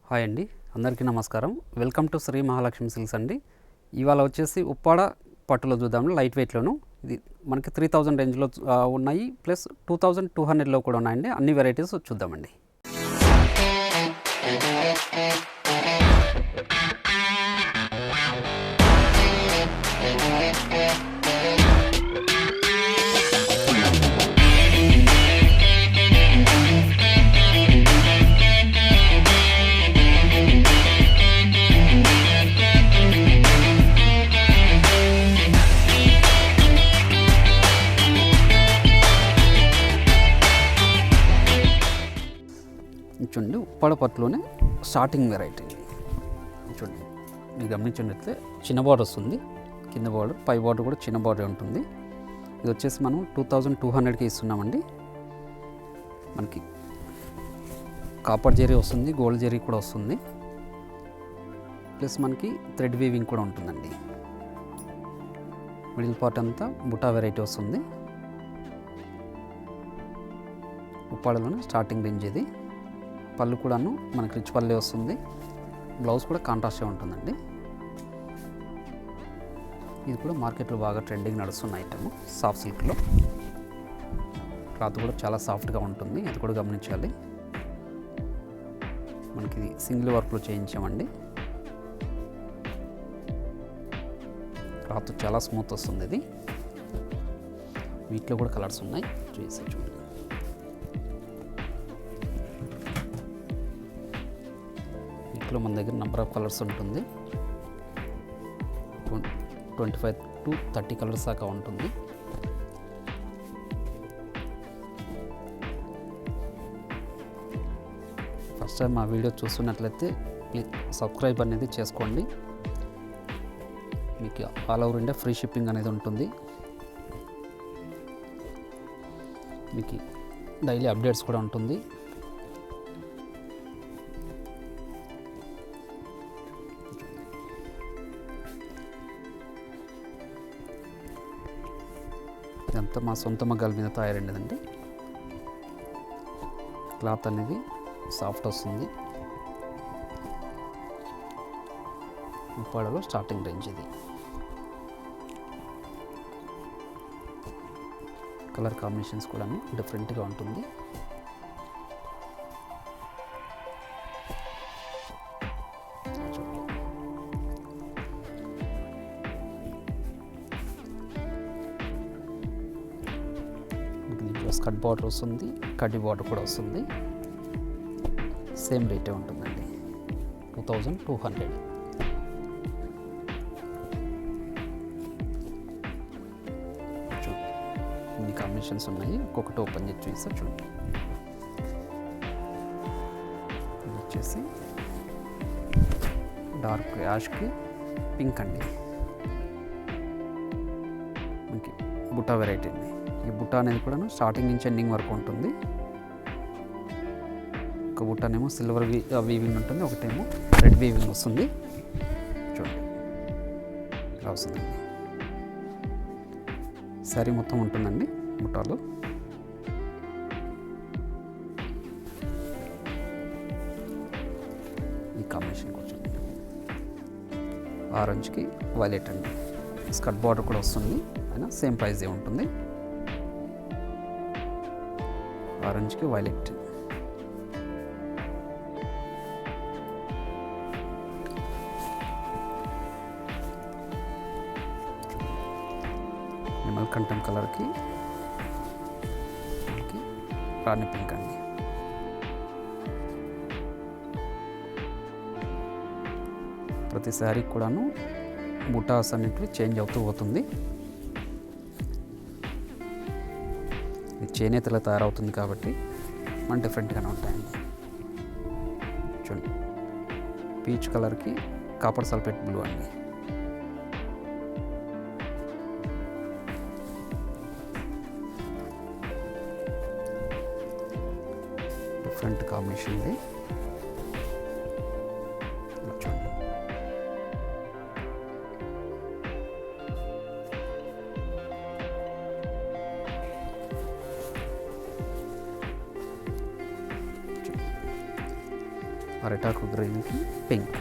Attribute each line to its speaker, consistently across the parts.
Speaker 1: Hi అండి, అందరికీ నమస్కారం. Welcome to Sri Mahalakshmi silks అండి. ఇవాళ వచ్చేసి ఉప్పాడ పట్టులో చూద్దాము. లైట్ వెయిట్లోను ఇది మనకి 3000 రేంజ్లో ఉన్నాయి, ప్లస్ 2200లో కూడా ఉన్నాయండి. అన్ని వెరైటీస్ చూద్దామండి. చూడండి, ఉప్పాడ పట్టులోనే స్టార్టింగ్ వెరైటీ చూడండి. మీరు గమనించినట్లయితే చిన్న బార్డర్ వస్తుంది, కింద బార్డర్, పై బార్డర్ కూడా చిన్న బార్డర్ ఉంటుంది. ఇది వచ్చేసి మనం 2200కి ఇస్తున్నామండి. మనకి కాపర్ జరీ వస్తుంది, గోల్డ్ జరీ కూడా వస్తుంది, ప్లస్ మనకి థ్రెడ్ వీవింగ్ కూడా ఉంటుందండి. మిడిల్ పార్ట్ అంతా బుటా వెరైటీ వస్తుంది. ఉప్పాడలోనే స్టార్టింగ్ రేంజ్ ఇది. పళ్ళు కూడాను మనకి రిచ్ పల్లె వస్తుంది. బ్లౌజ్ కూడా కాంట్రాస్ట్గా ఉంటుందండి. ఇది కూడా మార్కెట్లో బాగా ట్రెండింగ్ నడుస్తున్న ఐటమ్. సాఫ్ట్ సిల్క్లో క్లాత్ కూడా చాలా సాఫ్ట్గా ఉంటుంది, ఇది కూడా గమనించాలి. మనకి ఇది సింగిల్ వర్క్లో చేయించామండి. క్లాత్ చాలా స్మూత్ వస్తుంది. ఇది వీటిలో కూడా కలర్స్ ఉన్నాయి, చూడండి. వీటిలో మన దగ్గర నెంబర్ ఆఫ్ కలర్స్ ఉంటుంది. 25 to 30 కలర్స్ దాకా ఉంటుంది. ఫస్ట్ టైం మా వీడియో చూస్తున్నట్లయితే ప్లీజ్ సబ్స్క్రైబ్ అనేది చేసుకోండి. మీకు all over India free shipping అనేది ఉంటుంది. మీకు డైలీ అప్డేట్స్ కూడా ఉంటుంది. ఇదంతా మా సొంత మగ్గాల మీద తయారైనదండి. క్లాత్ అనేది సాఫ్ట్ వస్తుంది. ఉప్పాడలో స్టార్టింగ్ రేంజ్ ఇది. కలర్ కాంబినేషన్స్ కూడా డిఫరెంట్గా ఉంటుంది. స్కర్ట్ బార్డర్ వస్తుంది, కడ్డీ బార్డర్ కూడా వస్తుంది. సేమ్ రేటే ఉంటుందండి, 2200. ఇన్ని కాంబినేషన్స్ ఉన్నాయి, ఒక్కొక్కటి ఓపెన్ చేసి చూసా చూడండి. ఇది వచ్చేసి డార్క్ యాష్కి పింక్ అండి. మనకి బుటా వెరైటీ అండి. ఈ బుట్ట అనేది కూడా స్టార్టింగ్ నుంచి ఎండింగ్ వరకు ఉంటుంది. ఒక బుట్టనేమో సిల్వర్ వీవింగ్ ఉంటుంది, ఒకటేమో రెడ్ వీవింగ్ వస్తుంది. చూడండి ఇలా వస్తుందండి. శారీ మొత్తం ఉంటుందండి బుట్టాలు. ఈ కాంబినేషన్ కొంచెం ఆరెంజ్కి వైలెట్ అండి. స్కర్ట్ బార్డర్ కూడా వస్తుంది, అయినా సేమ్ ప్రైజే ఉంటుంది. ఆరెంజ్కి వైలెట్. నిమల్ కంఠం కలర్కి రాణి పింక్ అండి. ప్రతి శారీకి కూడాను బుటాస్ అనేటివి చేంజ్ అవుతూ పోతుంది. ఇది చేనేతలో తయారవుతుంది కాబట్టి మన డిఫరెంట్గానే ఉంటాయండి. చూడండి, పీచ్ కలర్కి కాపర్ సల్ఫేట్ బ్లూ అండి. డిఫరెంట్ కాంబినేషన్ ఇది. చూడండి, అరిటాకు గ్రీన్కి పింక్.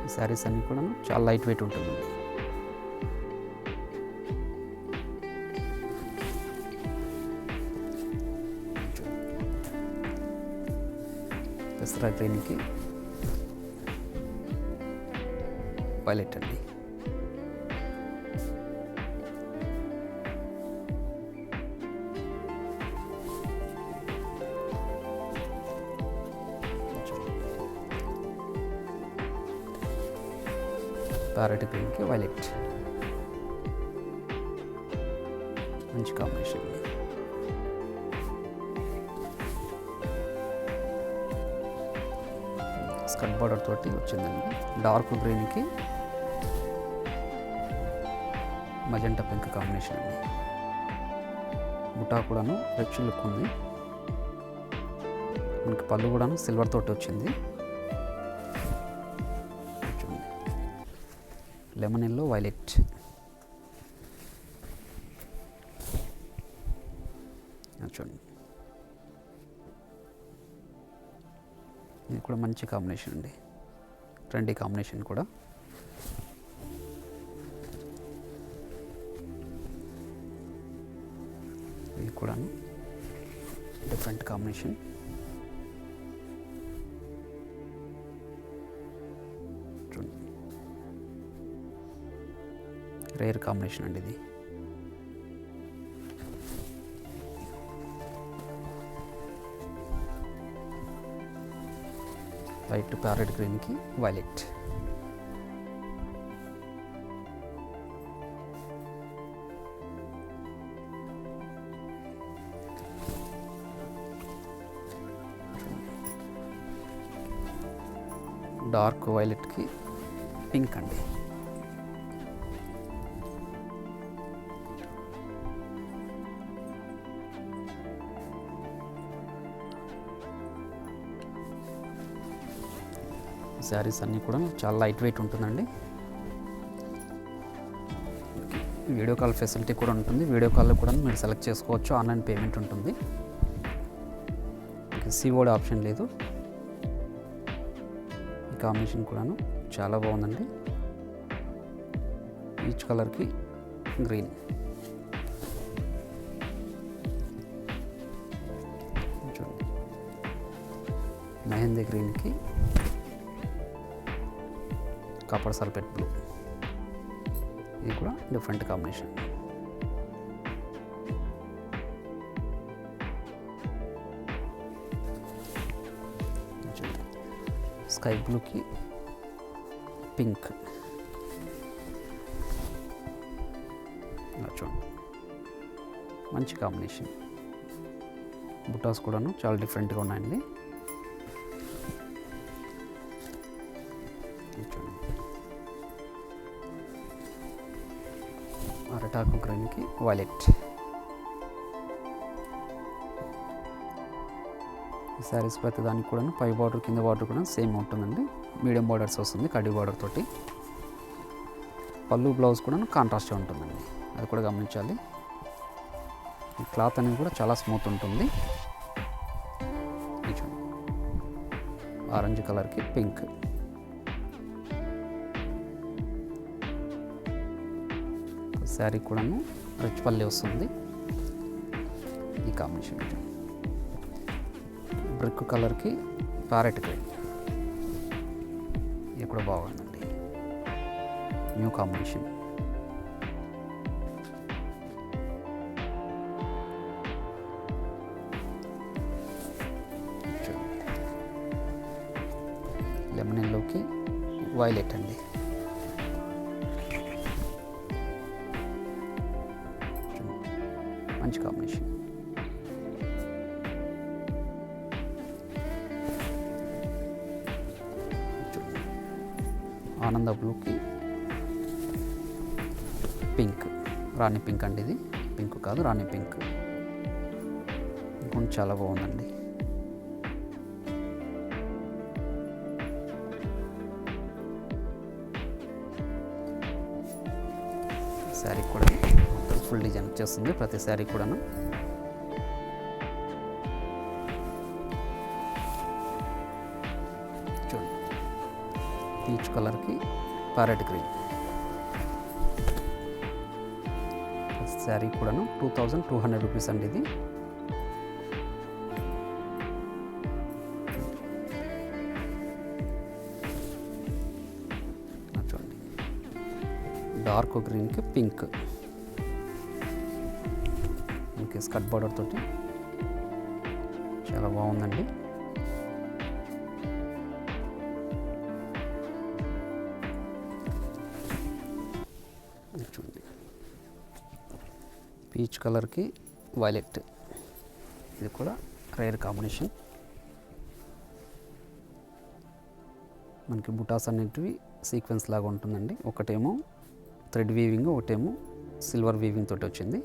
Speaker 1: ఈ శారీస్ అన్నీ కూడా చాలా లైట్ వెయిట్ ఉంటుందండి. దసరా గ్రీన్కి వైలెట్ అండి. ప్యారెట్ గ్రీన్కి వైలెట్ మంచి కాంబినేషన్. స్కర్ట్ బార్డర్ తోటి వచ్చిందండి. డార్క్ గ్రీన్కి మజెంటా పింక్ కాంబినేషన్ అండి. బుటా కూడాను రిచ్ లుక్ ఉంది. మనకి పళ్ళు కూడాను సిల్వర్ తోటి వచ్చింది. Lemon yellow violet. చూడండి, ఇది కూడా మంచి కాంబినేషన్ అండి. ట్రెండీ కాంబినేషన్ కూడా. ఇది కూడా డిఫరెంట్ కాంబినేషన్. చూడండి, రేర్ కాంబినేషన్ అండి ఇది. లైట్ ప్యారెట్ గ్రీన్కి వైలెట్. డార్క్ వైలెట్కి పింక్ అండి. శారీస్ అన్నీ కూడా చాలా లైట్ వెయిట్ ఉంటుందండి. వీడియో కాల్ ఫెసిలిటీ కూడా ఉంటుంది. వీడియో కాల్లో కూడా మీరు సెలెక్ట్ చేసుకోవచ్చు. ఆన్లైన్ పేమెంట్ ఉంటుంది. సిఓడి ఆప్షన్ లేదు. ఈ కాంబినేషన్ కూడాను చాలా బాగుందండి. ఈచ్ కలర్కి గ్రీన్. చూడండి, మెహందీ గ్రీన్కి కాపర్ సల్ఫేట్ బ్లూ. ఇది కూడా డిఫరెంట్ కాంబినేషన్. స్కై బ్లూకి పింక్. చూడండి, మంచి కాంబినేషన్. బుటాస్ కూడాను చాలా డిఫరెంట్గా ఉన్నాయండి. అరిటాకు గ్రీన్కి వైలెట్. ఈ శారీస్ ప్రతి దానికి కూడా పై బార్డర్ కింద బార్డర్ కూడా సేమ్ ఉంటుందండి. మీడియం బార్డర్స్ వస్తుంది కడ్డీ బార్డర్ తోటి. పళ్ళు బ్లౌజ్ కూడా కాంట్రాస్ట్గా ఉంటుందండి, అది కూడా గమనించాలి. ఈ క్లాత్ అనేది కూడా చాలా స్మూత్ ఉంటుంది. ఆరెంజ్ కలర్కి పింక్. శారీ కూడాను రిచ్ పల్లి వస్తుంది. ఈ కాంబినేషన్ బ్రిక్ కలర్కి ప్యారెట్ గ్రీన్. ఇది కూడా బాగుందండి, న్యూ కాంబినేషన్. లెమన్ ఎల్లోకి వైలెట్ అండి. మంచి కాంబినేషన్. ఆనంద బ్లూకి పింక్. రాణి పింక్ అండి, ఇది పింక్ కాదు రాణి పింక్. ఇంకొంచెం చాలా బాగుందండి. శారీ కూడా ఫుల్ డిజైన్ వచ్చేస్తుంది ప్రతి శారీ కూడాను. పీచ్ కలర్కి ప్యారెట్ గ్రీన్. శారీ కూడాను 2200 రూపీస్ అండి ఇది. చూడండి డార్క్ గ్రీన్కి పింక్, మనకి స్కర్ట్ బార్డర్ తోటి చాలా బాగుందండి. చూడండి పీచ్ కలర్కి వైలెట్, ఇది కూడా రేర్ కాంబినేషన్. మనకి బుటాస్ అనేటివి సీక్వెన్స్ లాగా ఉంటుందండి. ఒకటేమో థ్రెడ్ వీవింగ్, ఒకటేమో సిల్వర్ వీవింగ్ తోటి వచ్చింది.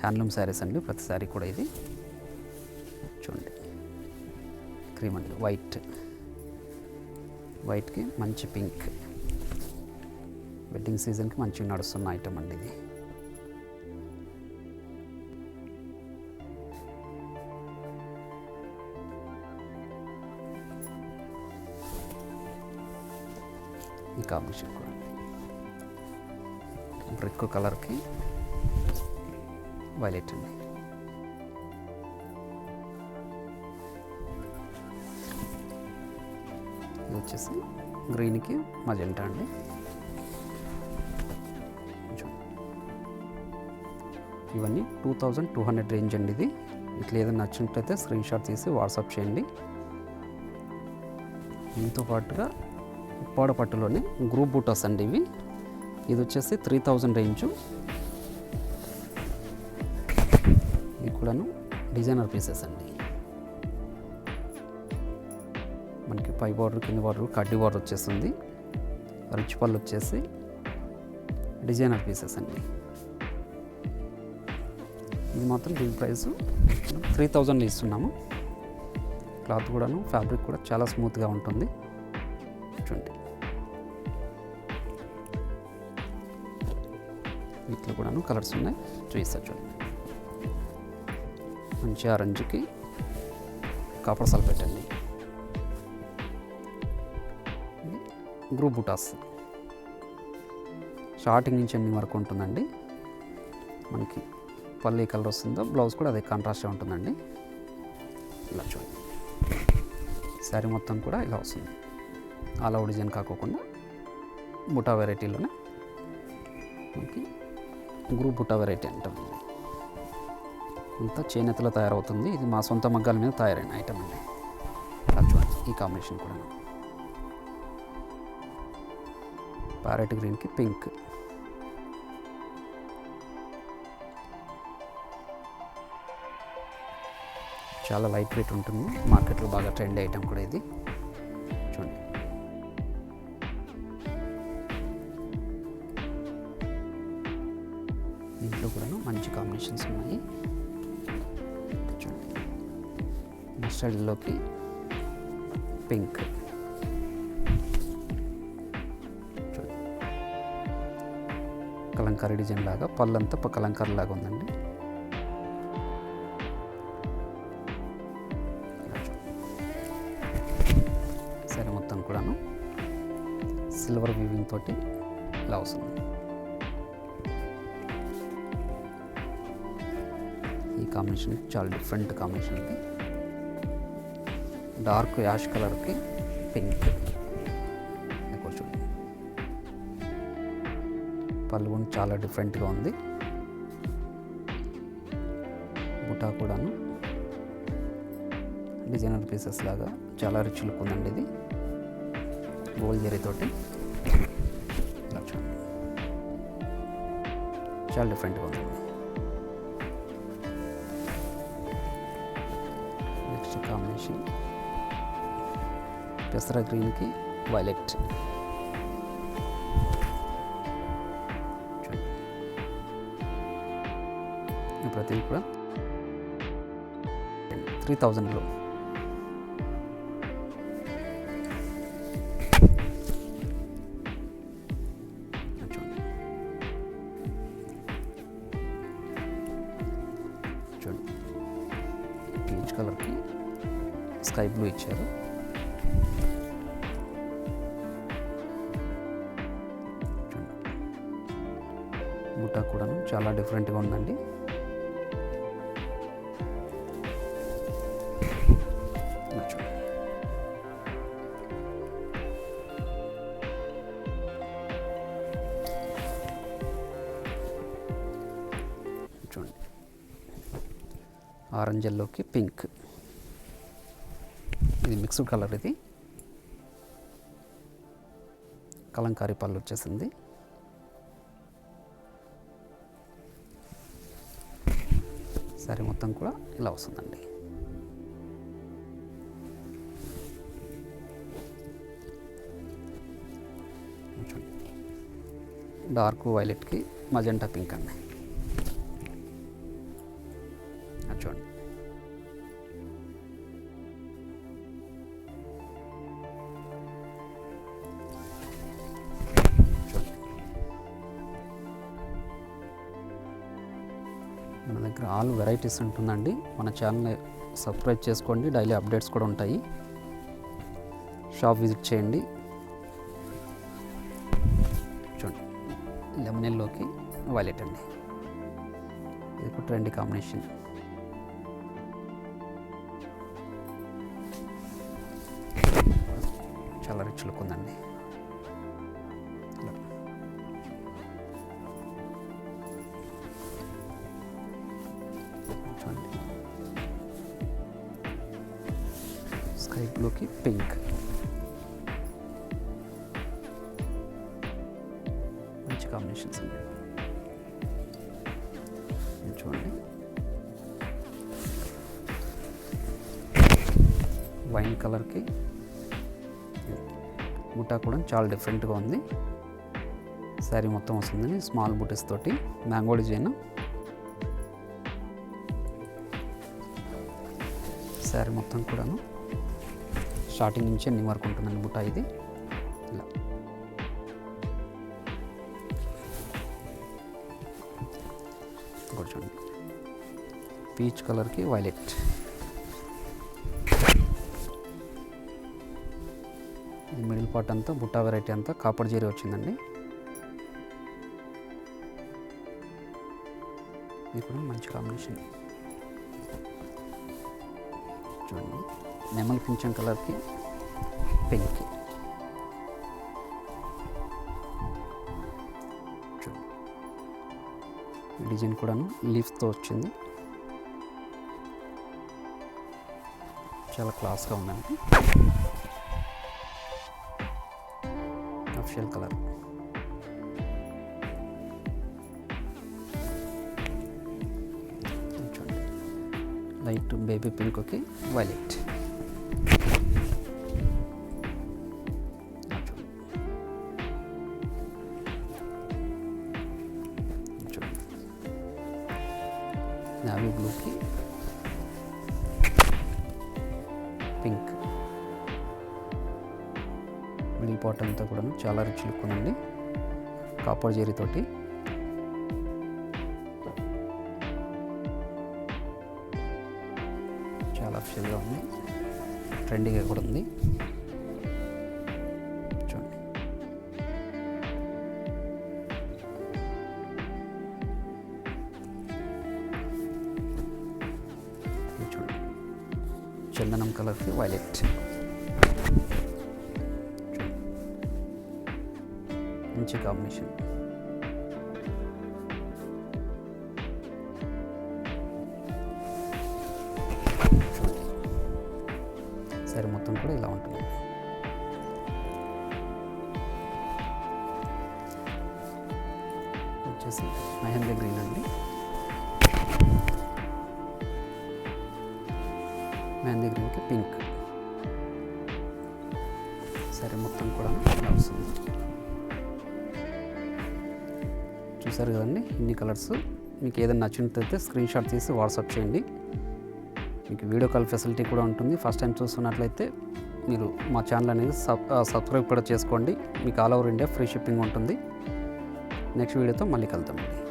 Speaker 1: హ్యాండ్లూమ్ శారీస్ అండి ప్రతి శారీ కూడా. ఇది చూడండి క్రీమ్ అండి, వైట్కి మంచి పింక్. వెడ్డింగ్ సీజన్కి మంచిగా నడుస్తున్న ఐటమ్ అండి ఇది. ఈ కాంబినేషన్ కూడా బ్రిక్ కలర్కి వైలెట్ అండి. ఇది వచ్చేసి గ్రీన్కి మజెంటా అండి. ఇవన్నీ 2200 రేంజ్ అండి ఇది. ఇట్లా ఏదైనా నచ్చినట్లయితే స్క్రీన్ షాట్ తీసి వాట్సాప్ చేయండి. దీంతో పాటుగా ఉప్పాడ పట్టులోనే గ్రూప్ బూటాస్ అండి ఇవి. ఇది వచ్చేసి 3000 రేంజు. ఇది కూడాను డిజైనర్ పీసెస్ అండి. మనకి పై బార్డర్ కింద బార్డర్ కడ్డీ బార్డర్ వచ్చేస్తుంది. రిచ్ పళ్ళు వచ్చేసి డిజైనర్ పీసెస్ అండి. ఇది మాత్రం దీని ప్రైస్ 3000 ఇస్తున్నాము. క్లాత్ కూడాను ఫ్యాబ్రిక్ కూడా చాలా స్మూత్గా ఉంటుంది. చూడండి వీటిలో కూడాను కలర్స్ ఉన్నాయి, చూపిస్తారు చూడండి. మంచి ఆరెంజ్కి కాపర్ సల్ఫేట్ అండి. గ్రూప్ బుటాస్ స్టార్టింగ్ నుంచి ఎండింగ్ వరకు ఉంటుందండి. మనకి పళ్ళు ఏ కలర్ వస్తుందో బ్లౌజ్ కూడా అదే కాంట్రాస్ట్గా ఉంటుందండి. ఇలా చూడండి శారీ మొత్తం కూడా ఇలా వస్తుంది. ఆల్ ఓవర్ డిజైన్ కాకోకుండా బుటా వెరైటీలోనే మనకి గ్రూప్ బుటా వెరైటీ అంటామండి. అంతా చేనేతలో తయారవుతుంది. ఇది మా సొంత మగ్గాల మీద తయారైన ఐటమ్ అండి. ఇలా చూడండి ఈ కాంబినేషన్ కూడా ప్యారెట్ గ్రీన్కి పింక్. చాలా లైట్ వెయిట్ ఉంటుంది. మార్కెట్లో బాగా ట్రెండ్ ఐటమ్ కూడా ఇది. చూడండి దీంట్లో కూడా మంచి కాంబినేషన్స్ ఉన్నాయి. చూడండి మస్టర్డ్లోకి పింక్. చూడండి కలంకారీ డిజైన్ లాగా పళ్ళంతా కలంకారీ లాగా ఉందండి. సరే మొత్తం కూడాను సిల్వర్ వీవింగ్ తోటి ఇలా వస్తుంది. ఈ కాంబినేషన్ చాలా డిఫరెంట్ కాంబినేషన్ ఇది. డార్క్ యాష్ కలర్కి పింక్. చూడండి పళ్ళు కూడా చాలా డిఫరెంట్గా ఉంది. బుటా కూడాను డిజైనర్ పీసెస్ లాగా చాలా రిచ్ లుక్ ఉందండి. ఇది గోల్డ్ జరీ తోటి చాలా డిఫరెంట్గా ఉంది. నెక్స్ట్ కాంబినేషన్ పెసర గ్రీన్కి వైలెట్. ప్రతి కూడా 3000లో. చూడండి పీచ్ కలర్కి స్కై బ్లూ ఇచ్చారు. బుట్ట కూడాను చాలా డిఫరెంట్గా ఉందండి. చూడండి, ఆరెంజ్ ఎల్లోకి పింక్, ఇది మిక్స్డ్ కలర్. ఇది కలంకారీ పళ్ళు వచ్చేసింది. సారీ మొత్తం కూడా ఇలా వస్తుందండి. డార్క్ వైలెట్కి మజెంటా పింక్ అండి. చూడండి, మన దగ్గర ఆల్ వెరైటీస్ ఉంటుందండి. మన ఛానల్ని సబ్స్క్రైబ్ చేసుకోండి, డైలీ అప్డేట్స్ కూడా ఉంటాయి. షాప్ విజిట్ చేయండి. చూడండి, లెమన్ ఎల్లోకి వైలెట్ అండి, ఇది కూడా ట్రెండీ కాంబినేషన్. చాలా రిచ్ లుక్ ఉందండి. చూడండి, స్కై బ్లూకి పింక్, మంచి కాంబినేషన్స్ అండి. చూడండి, వైన్ కలర్కి బుట్ట కూడా చాలా డిఫరెంట్గా ఉంది. శారీ మొత్తం వస్తుందని స్మాల్ బుటీస్ తోటి మ్యాంగో డిజైన్. శారీ మొత్తం కూడాను స్టార్టింగ్ నుంచి ఎన్ని వరకు ఉంటుందండి బుట్ట. ఇది ఇలా చూడండి, పీచ్ కలర్కి వైలెట్, ఇది మిడిల్ పార్ట్ అంతా బుట్ట వెరైటీ అంతా కాపర్ జరీ వచ్చిందండి. ఇది కూడా మంచి కాంబినేషన్. చూడండి, నెమల్ పింఛన్ కలర్కి పింక్. చూడండి, డిజైన్ కూడాను లీఫ్తో వచ్చింది, చాలా క్లాస్గా ఉందండి. Official colour. చూడండి, లైట్ బేబీ పింక్కి వైలెట్. చూడండి, నావీ బ్లూకి పింక్. మిడిల్ పార్ట్ అంతా కూడా చాలా రిచ్ లుక్ ఉందండి, కాపర్ జరీతోటి. చాలా అఫిషియల్గా ఉంది, ట్రెండీగా కూడా ఉంది. చూడండి, చూడండి, చందనం కలర్కి వైలెట్. మంచి కాంబినేషన్. సరే మొత్తం కూడా ఇలా ఉంటుంది. వచ్చేసి మెహందీ గ్రీన్ అండి, మెహందీ గ్రీన్కి పింక్. సరే మొత్తం కూడా ఇలా వస్తుంది. చూసారు కదండి ఇన్ని కలర్స్. మీకు ఏదైనా నచ్చినట్లయితే స్క్రీన్ షాట్ తీసి వాట్సాప్ చేయండి. మీకు వీడియో కాల్ ఫెసిలిటీ కూడా ఉంటుంది. ఫస్ట్ టైం చూస్తున్నట్లయితే మీరు మా ఛానల్ అనేది సబ్స్క్రైబ్ కూడా చేసుకోండి. మీకు all over India free shipping ఉంటుంది. నెక్స్ట్ వీడియోతో మళ్ళీ కలుద్దామండి.